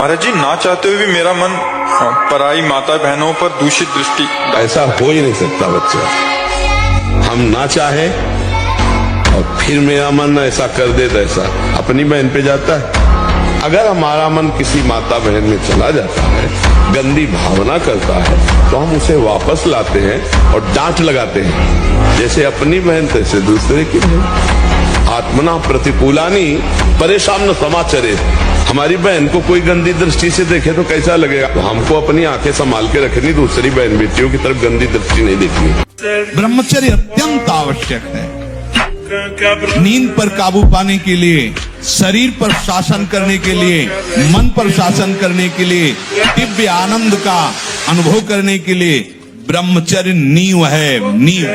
महाराज जी, ना चाहते हुए भी मेरा मन पराई माता बहनों पर दूषित दृष्टि। ऐसा हो ही नहीं सकता बच्चा। हम ना चाहे और फिर मेरा मन ऐसा कर दे तो ऐसा अपनी बहन पे जाता है। अगर हमारा मन किसी माता बहन में चला जाता है, गंदी भावना करता है, तो हम उसे वापस लाते हैं और डांट लगाते हैं। जैसे अपनी बहन तैसे दूसरे की बहन। आत्मना प्रतिकूलानी परेशान न समाचरे। हमारी बहन को कोई गंदी दृष्टि से देखे तो कैसा लगेगा? तो हमको अपनी आंखें संभाल के रखनी, दूसरी बहन बेटियों की तरफ गंदी दृष्टि नहीं देखनी। ब्रह्मचर्य अत्यंत आवश्यक है। नींद पर काबू पाने के लिए, शरीर पर शासन करने के लिए, मन पर शासन करने के लिए, दिव्य आनंद का अनुभव करने के लिए ब्रह्मचर्य नींव है, नींव।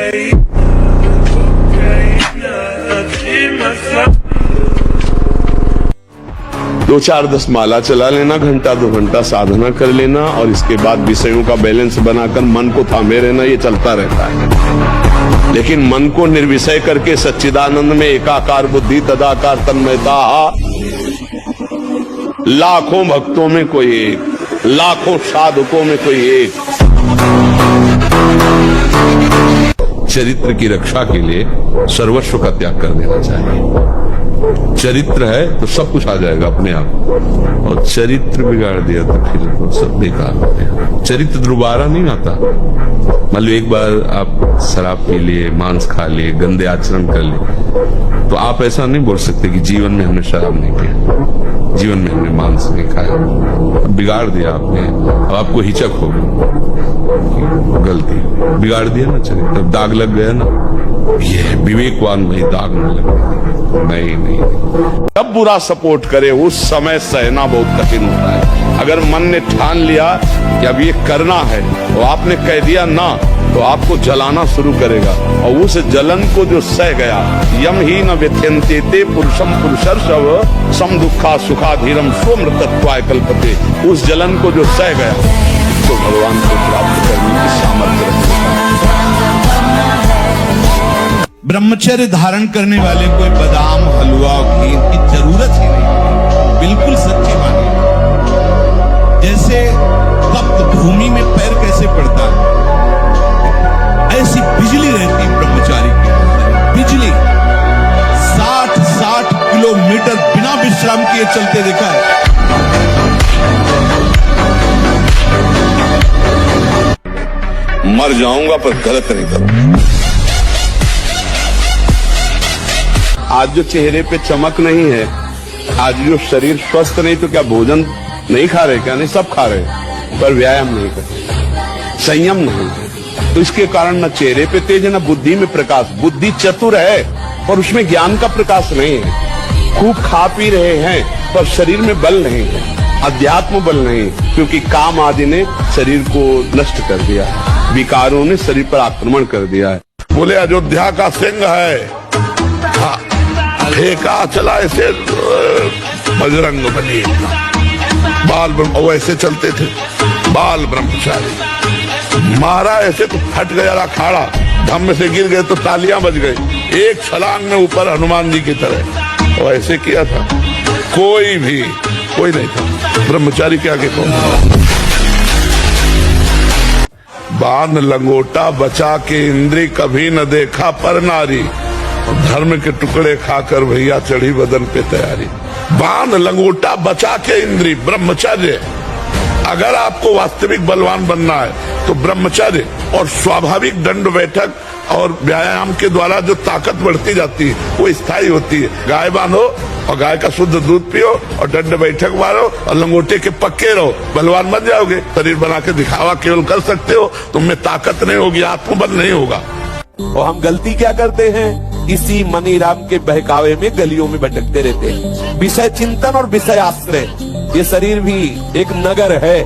2-4-10 माला चला लेना, घंटा 2 घंटा साधना कर लेना और इसके बाद विषयों का बैलेंस बनाकर मन को थामे रहना, ये चलता रहता है। लेकिन मन को निर्विषय करके सच्चिदानंद में एकाकार बुद्धि तदाकार तन्मयता, लाखों भक्तों में कोई एक, लाखों साधकों में कोई एक। चरित्र की रक्षा के लिए सर्वस्व का त्याग कर देना चाहिए। चरित्र है तो सब कुछ आ जाएगा अपने आप, और चरित्र बिगाड़ दिया तो फिर तो सब बेकार हो गया। चरित्र दोबारा नहीं आता। मान लो एक बार आप शराब पी लिए, मांस खा लिए, गंदे आचरण कर लिए, तो आप ऐसा नहीं बोल सकते कि जीवन में हमने शराब नहीं पिया, जीवन में हमने मांस नहीं खाया। बिगाड़ दिया आपने, अब आपको हिचक हो गलती, बिगाड़ दिया ना चरित्र, दाग लग गया ना। ये विवेकवान भाई दाग न लगे। नहीं, जब बुरा सपोर्ट करे उस समय सहना बहुत कठिन होता है। अगर मन ने ठान लिया कि अब ये करना है तो आपने कह दिया ना, तो आपको जलाना शुरू करेगा, और उस जलन को जो सह गया, यम ही न व्यथ्यन्ते पुरुषम पुरुषर्षव सम दुखा सुखाधीरम स्वमृतत्वाय कल्पते। उस जलन को जो सह गया तो भगवान को प्राप्त करने की सामर्थ्य रखता है। ब्रह्मचर्य धारण करने वाले कोई बादाम, हलवा, घी की जरूरत ही नहीं। बिल्कुल सच्ची बात है। जैसे तप्त भूमि में पैर कैसे पड़ता है, ऐसी बिजली रहती है ब्रह्मचारी की। बिजली 60 किलोमीटर बिना विश्राम किए चलते देखा है। मर जाऊंगा पर गलत नहीं करूंगा। आज जो चेहरे पे चमक नहीं है, आज जो शरीर स्वस्थ नहीं, तो क्या भोजन नहीं खा रहे? क्या नहीं, सब खा रहे, पर व्यायाम नहीं कर रहे, संयम नहीं। तो इसके कारण न चेहरे पे तेज है, न बुद्धि में प्रकाश। बुद्धि चतुर है पर उसमें ज्ञान का प्रकाश नहीं है। खूब खा पी रहे हैं पर शरीर में बल नहीं है, अध्यात्म बल नहीं, क्योंकि काम आदि ने शरीर को नष्ट कर दिया है, विकारों ने शरीर पर आक्रमण कर दिया है। बोले अयोध्या का सिंह है, फेंका चला ऐसे बजरंग बली, बाल ब्रह्म ऐसे चलते थे, बाल ब्रह्मचारी। मारा ऐसे तो फट गया अखाड़ा, धम्म से गिर गए तो तालियां बज गई। एक छलांग में ऊपर हनुमान जी की तरह वो ऐसे किया था। कोई नहीं था ब्रह्मचारी के आगे कौन? बाण लंगोटा बचा के इंद्री कभी न देखा पर नारी, धर्म के टुकड़े खाकर भैया चढ़ी बदन पे तैयारी। बाण लंगोटा बचा के इंद्री, ब्रह्मचर्य। अगर आपको वास्तविक बलवान बनना है तो ब्रह्मचर्य और स्वाभाविक दंड बैठक और व्यायाम के द्वारा जो ताकत बढ़ती जाती है वो स्थायी होती है। गाय बांधो और गाय का शुद्ध दूध पियो और दंड बैठक मारो और लंगोटे के पक्के रहो, बलवान बन जाओगे। शरीर बना के दिखावा केवल कर सकते हो, तुम में ताकत नहीं होगी, आत्मबल नहीं होगा। और हम गलती क्या करते हैं? इसी मनीराम के बहकावे में गलियों में भटकते रहते हैं। विषय चिंतन और विषय आश्रय। ये शरीर भी एक नगर है,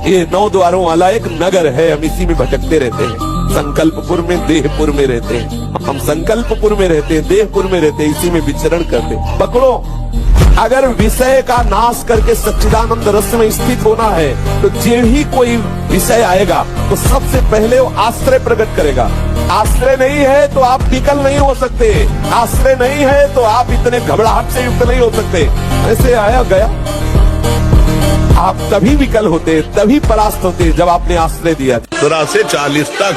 ये 9 द्वारों वाला एक नगर है। हम इसी में भटकते रहते हैं। संकल्पपुर में, देहपुर में रहते हैं हम। संकल्पपुर में रहते हैं, देहपुर में रहते हैं, इसी में विचरण करते हैं। पकड़ो, अगर विषय का नाश करके सच्चिदानंद रस में स्थित होना है तो जो ही कोई विषय आएगा तो सबसे पहले वो आश्रय प्रकट करेगा। आश्रय नहीं है तो आप टिकल नहीं हो सकते, आश्रय नहीं है तो आप इतने घबराहट से युक्त नहीं हो सकते। ऐसे आया गया आप तभी विकल होते, तभी परास्त होते जब आपने आश्रय दिया। 17 से 40 तक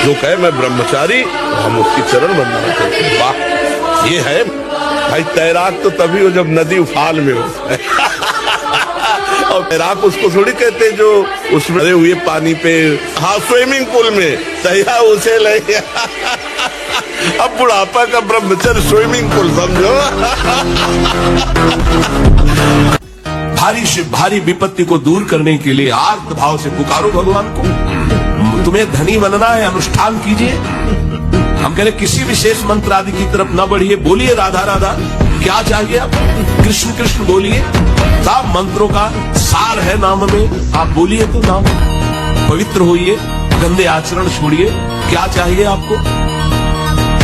जो कहे मैं ब्रह्मचारी, हम उसकी चरण वंदना करते हैं। वाह, ये है भाई। तैराक तो तभी हो जब नदी उफान में हो और तैराक उसको थोड़ी कहते जो उसमें भरे हुए पानी पे, हाँ स्विमिंग पूल में तैयार उसे ले अब बुढ़ापा का ब्रह्मचर्य स्विमिंग पूल समझो। भारी से भारी विपत्ति को दूर करने के लिए आर्त भाव से पुकारो भगवान को। तुम्हें धनी बनना है, अनुष्ठान कीजिए। हम कह रहे किसी विशेष मंत्र आदि की तरफ न बढ़िए, बोलिए राधा राधा। क्या चाहिए आप? कृष्ण कृष्ण बोलिए। सब मंत्रों का सार है नाम में, आप बोलिए तो नाम। पवित्र होइए, गंदे आचरण छोड़िए। क्या चाहिए आपको?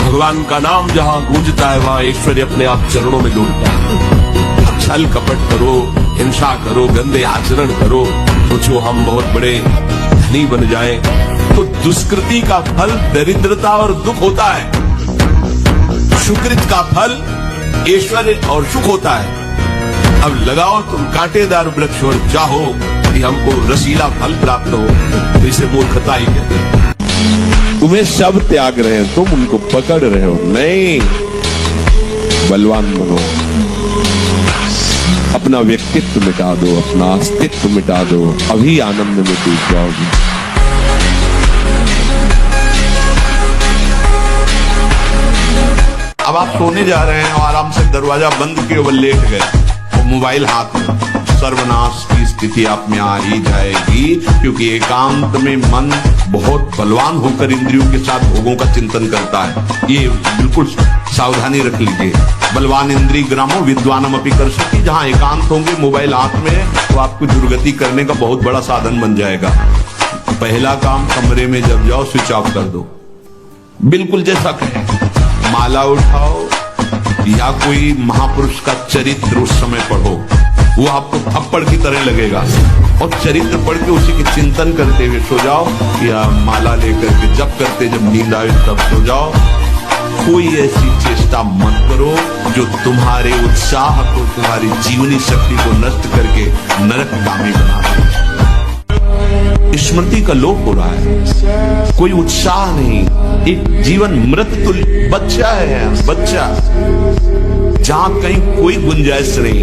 भगवान का नाम जहां गूंजता है वहां ऐश्वर्य अपने आप चरणों में डूबता है। छल कपट करो, हिंसा करो, गंदे आचरण करो, सोचो हम बहुत बड़े धनी बन जाएं, तो दुष्कृति का फल दरिद्रता और दुख होता है। सुकृत का फल ऐश्वर्य और सुख होता है। अब लगाओ तुम कांटेदार वृक्ष और चाहो कि हमको रसीला फल प्राप्त हो, तो इसे मूर्खता ही कहते हैं। तुम्हें सब त्याग रहे हैं, तुम उनको पकड़ रहे हो। नहीं, बलवान बनो, अपना व्यक्तित्व मिटा दो, अपना अस्तित्व मिटा दो, अभी आनंद में डूब जाओगे। अब आप सोने जा रहे हैं और आराम से दरवाजा बंद किए और लेट गए और मोबाइल हाथ में, सर्वनाश की स्थिति आप में आ ही जाएगी। क्योंकि एकांत में मन बहुत बलवान होकर इंद्रियों के साथ भोगों का चिंतन करता है। ये बिल्कुल सावधानी रख लीजिए। बलवान इंद्री ग्रामो विद्वानम अपि कर्षति। जहां एकांत होंगे, मोबाइल हाथ में है, तो आपको दुर्गति करने का बहुत बड़ा साधन बन जाएगा। पहला काम, कमरे में जब जाओ स्विच ऑफ कर दो। बिल्कुल जैसा कहें, माला उठाओ या कोई महापुरुष का चरित्र उस समय पढ़ो, वो आपको थप्पड़ की तरह लगेगा। और चरित्र पढ़ के उसी के चिंतन करते हुए सो जाओ, या माला लेकर के जप करते जब नींद आए तब सो जाओ। कोई ऐसी चेष्टा मत करो जो तुम्हारे उत्साह को, तुम्हारी जीवनी शक्ति को नष्ट करके नरकगामी बना दे। स्मृति का लोप हो रहा है, कोई उत्साह नहीं, एक जीवन मृत तुल्य बच्चा है, बच्चा जहां कहीं कोई गुंजाइश नहीं।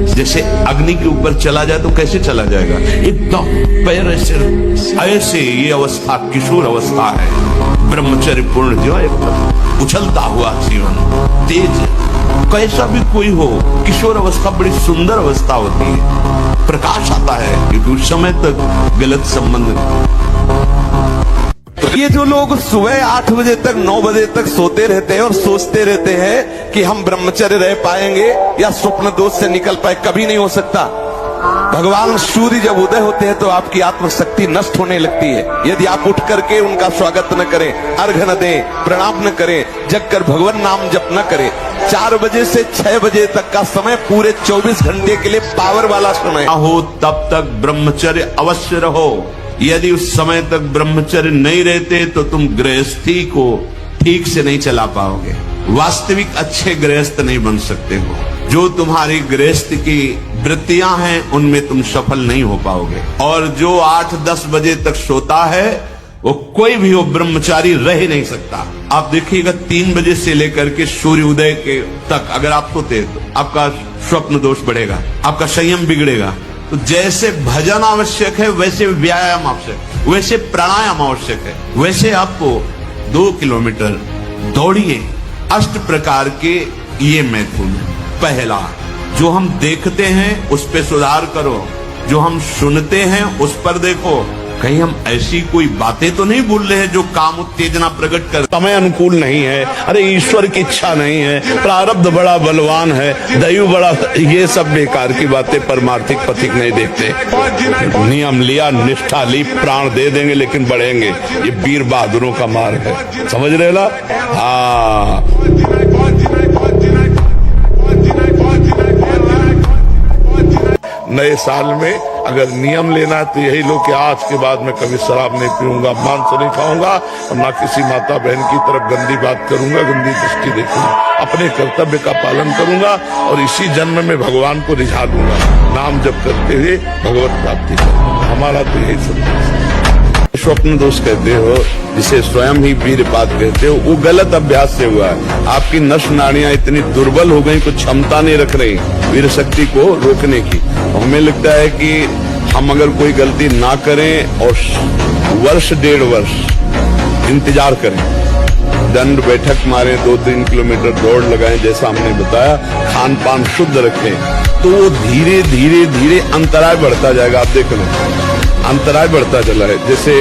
जैसे अग्नि के ऊपर चला जाए तो कैसे चला जाएगा? एकदम पैर ऐसे ये अवस्था किशोर अवस्था है। ब्रह्मचर्य पूर्ण जो एकदम उछलता हुआ जीवन, तेज, कैसा भी कोई हो, किशोर अवस्था बड़ी सुंदर अवस्था होती है। प्रकाश आता है क्योंकि उस समय तक गलत संबंध। ये जो लोग सुबह 8 बजे तक 9 बजे तक सोते रहते हैं और सोचते रहते हैं कि हम ब्रह्मचर्य रह पाएंगे या स्वप्न दोष से निकल पाए, कभी नहीं हो सकता। भगवान सूर्य जब उदय होते हैं तो आपकी आत्मशक्ति नष्ट होने लगती है। यदि आप उठ करके उनका स्वागत न करें, अर्घ्य न दें, प्रणाम न करें, जग कर भगवान नाम जप न करें। 4 बजे से 6 बजे तक का समय पूरे 24 घंटे के लिए पावर वाला समय हो, तब तक ब्रह्मचर्य अवश्य रहो। यदि उस समय तक ब्रह्मचर्य नहीं रहते तो तुम गृहस्थी को ठीक से नहीं चला पाओगे, वास्तविक अच्छे गृहस्थ नहीं बन सकते हो। जो तुम्हारी गृहस्थ की वृत्तियां हैं उनमें तुम सफल नहीं हो पाओगे। और जो 8-10 बजे तक सोता है वो कोई भी हो ब्रह्मचारी रह ही नहीं सकता। आप देखिएगा 3 बजे से लेकर के सूर्य उदय के तक अगर आप सोते तो आपका स्वप्न दोष बढ़ेगा, आपका संयम बिगड़ेगा। तो जैसे भजन आवश्यक है वैसे व्यायाम आवश्यक, वैसे प्राणायाम आवश्यक है, वैसे आपको 2 किलोमीटर दौड़िए। 8 प्रकार के ये महत्वपूर्ण। पहला, जो हम देखते हैं उस पे सुधार करो, जो हम सुनते हैं उस पर देखो, कहीं हम ऐसी कोई बातें तो नहीं बोल रहे हैं जो काम उत्तेजना प्रकट कर। समय अनुकूल नहीं है, अरे ईश्वर की इच्छा नहीं है, प्रारब्ध बड़ा बलवान है, दैव बड़ा, ये सब बेकार की बातें परमार्थिक पथिक नहीं देखते। नियम लिया, निष्ठा ली, प्राण दे देंगे लेकिन बढ़ेंगे। ये वीर बहादुरों का मार्ग है, समझ रहे ना? हाँ, नए साल में अगर नियम लेना है तो यही लो कि आज के बाद मैं कभी शराब नहीं पीऊंगा, मांस नहीं खाऊंगा और ना किसी माता बहन की तरफ गंदी बात करूंगा, गंदी दृष्टि देखूंगा। अपने कर्तव्य का पालन करूंगा और इसी जन्म में भगवान को रिझा दूंगा। नाम जप करते हुए भगवत प्राप्ति करें। हमारा तो यही संदेश है। स्वप्न दोष कहते हो, जिसे स्वयं ही वीरपात कहते हो, वो गलत अभ्यास से हुआ है। आपकी नस नाड़ियां इतनी दुर्बल हो गई, कुछ क्षमता नहीं रख रही वीर शक्ति को रोकने की। हमें लगता है कि हम अगर कोई गलती ना करें और वर्ष 1.5 वर्ष इंतजार करें, दंड बैठक मारें, 2-3 किलोमीटर दौड़ लगाएं, जैसा हमने बताया, खान पान शुद्ध रखें, तो वो धीरे धीरे धीरे अंतराय बढ़ता जाएगा। आप देख लो, अंतराय बढ़ता चला है। जैसे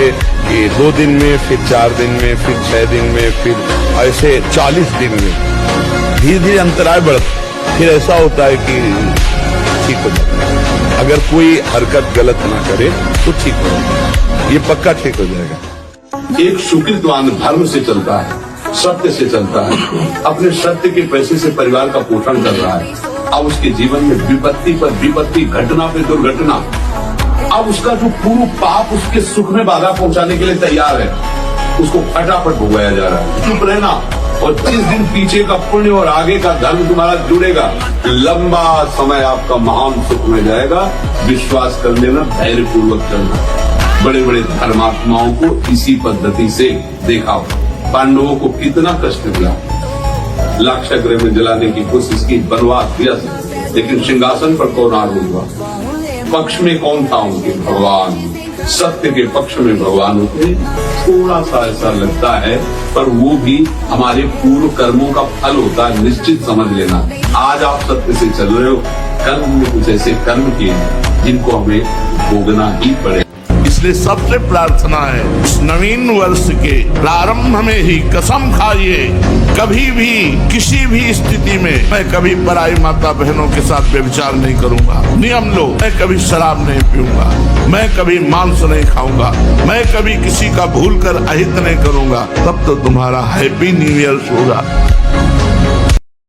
कि 2 दिन में, फिर 4 दिन में, फिर 6 दिन में, फिर ऐसे 40 दिन में धीरे धीरे अंतराय बढ़ता, फिर ऐसा होता है कि ठीक हो जाता है। अगर कोई हरकत गलत ना करे तो ठीक हो जाएगा, ये पक्का ठीक हो जाएगा। एक सुकृतवान धर्म से चलता है, सत्य से चलता है, अपने सत्य के पैसे से परिवार का पोषण कर रहा है। अब उसके जीवन में विपत्ति पर विपत्ति, घटना पे दुर्घटना, अब उसका जो पूर्ण पाप उसके सुख में बाधा पहुंचाने के लिए तैयार है, उसको फटाफट भुगवाया जा रहा है। चुप रहना, और जिस दिन पीछे का पुण्य और आगे का धर्म तुम्हारा जुड़ेगा, लंबा समय आपका महान सुख में जाएगा। विश्वास कर लेना, धैर्य पूर्वक चलना। बड़े बड़े धर्मात्माओं को इसी पद्धति से देखा हो। पांडवों को कितना कष्ट मिला, लाक्षागृह में जलाने की कोशिश की, बनवास दिया, लेकिन सिंहासन पर कौन आरूढ़ हुआ? पक्ष में कौन था उनके? भगवान। सत्य के पक्ष में भगवान होते। थोड़ा सा ऐसा लगता है, पर वो भी हमारे पूर्व कर्मों का फल होता है, निश्चित समझ लेना। आज आप सत्य से चल रहे हो, कल हमने कुछ ऐसे कर्म किए जिनको हमें भोगना ही पड़ेगा। इसलिए सबसे प्रार्थना है, नवीन वर्ष के प्रारंभ में ही कसम खाइए, कभी भी किसी भी स्थिति में मैं कभी पराई माता बहनों के साथ व्यभिचार नहीं करूंगा। नियम लो, मैं कभी शराब नहीं पीऊंगा, मैं कभी मांस नहीं खाऊंगा, मैं कभी किसी का भूल कर अहित नहीं करूंगा। तब तो तुम्हारा हैप्पी न्यू ईयर होगा।